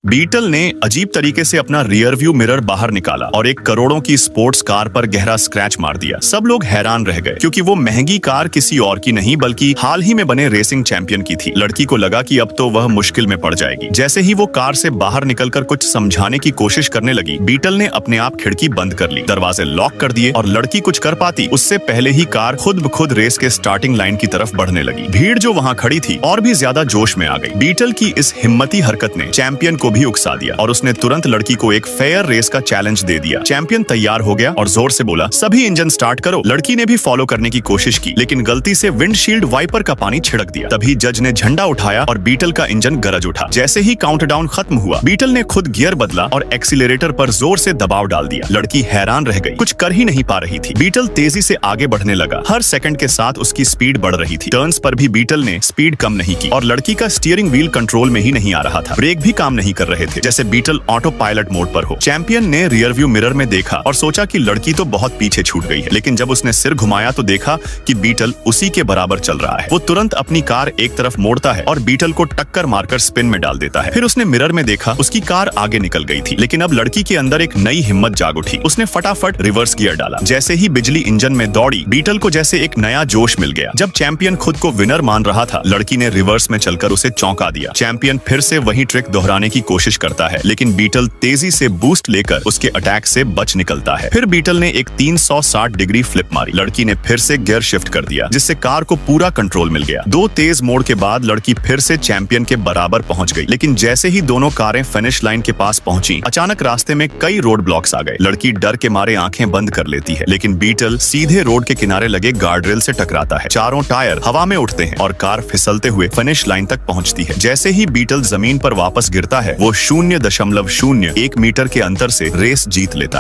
Beetle ने अजीब तरीके से अपना रियर व्यू मिरर बाहर निकाला और एक करोड़ों की स्पोर्ट्स कार पर गहरा स्क्रैच मार दिया। सब लोग हैरान रह गए क्योंकि वो महंगी कार किसी और की नहीं बल्कि हाल ही में बने रेसिंग चैंपियन की थी। लड़की को लगा कि अब तो वह मुश्किल में पड़ जाएगी। जैसे ही वो कार से बाहर निकलकर कुछ समझाने की कोशिश करने लगी, बीटल ने अपने आप खिड़की बंद कर ली, दरवाजे लॉक कर दिए और लड़की कुछ कर पाती उससे पहले ही कार खुद ब खुद रेस के स्टार्टिंग लाइन की तरफ बढ़ने लगी। भीड़ जो वहाँ खड़ी थी और भी ज्यादा जोश में आ गई। बीटल की इस हिम्मती हरकत ने चैंपियन को भी उकसा दिया और उसने तुरंत लड़की को एक फेयर रेस का चैलेंज दे दिया। चैंपियन तैयार हो गया और जोर से बोला, सभी इंजन स्टार्ट करो। लड़की ने भी फॉलो करने की कोशिश की, लेकिन गलती से विंडशील्ड वाइपर का पानी छिड़क दिया। तभी जज ने झंडा उठाया और बीटल का इंजन गरज उठा। जैसे ही काउंटडाउन खत्म हुआ, बीटल ने खुद गियर बदला और एक्सीलरेटर पर जोर से दबाव डाल दिया। लड़की हैरान रह गई, कुछ कर ही नहीं पा रही थी। बीटल तेजी से आगे बढ़ने लगा। हर सेकंड के साथ उसकी स्पीड बढ़ रही थी। टर्न्स पर भी बीटल ने स्पीड कम नहीं की और लड़की का स्टीयरिंग व्हील कंट्रोल में ही नहीं आ रहा था। ब्रेक भी काम नहीं कर रहे थे, जैसे बीटल ऑटो पायलट मोड पर हो। चैंपियन ने रियर व्यू मिरर में देखा और सोचा कि लड़की तो बहुत पीछे छूट गई है, लेकिन जब उसने सिर घुमाया तो देखा कि बीटल उसी के बराबर चल रहा है। वो तुरंत अपनी कार एक तरफ मोड़ता है और बीटल को टक्कर मारकर स्पिन में डाल देता है। फिर उसने मिरर में देखा, उसकी कार आगे निकल गई थी, लेकिन अब लड़की के अंदर एक नई हिम्मत जाग उठी। उसने फटाफट रिवर्स गियर डाला। जैसे ही बिजली इंजन में दौड़ी, बीटल को जैसे एक नया जोश मिल गया। जब चैंपियन खुद को विनर मान रहा था, लड़की ने रिवर्स में चलकर उसे चौंका दिया। चैंपियन फिर से वही ट्रिक दोहराने की कोशिश करता है, लेकिन बीटल तेजी से बूस्ट लेकर उसके अटैक से बच निकलता है। फिर बीटल ने एक 360 डिग्री फ्लिप मारी। लड़की ने फिर से गियर शिफ्ट कर दिया, जिससे कार को पूरा कंट्रोल मिल गया। दो तेज मोड़ के बाद लड़की फिर से चैंपियन के बराबर पहुंच गई, लेकिन जैसे ही दोनों कारें फिनिश लाइन के पास पहुंची, अचानक रास्ते में कई रोड ब्लॉक्स आ गए। लड़की डर के मारे आंखें बंद कर लेती है, लेकिन बीटल सीधे रोड के किनारे लगे गार्डरेल से टकराता है। चारों टायर हवा में उठते हैं और कार फिसलते हुए फिनिश लाइन तक पहुंचती है। जैसे ही बीटल जमीन पर वापस गिरता है, वो 0.01 मीटर के अंतर से रेस जीत लेता है।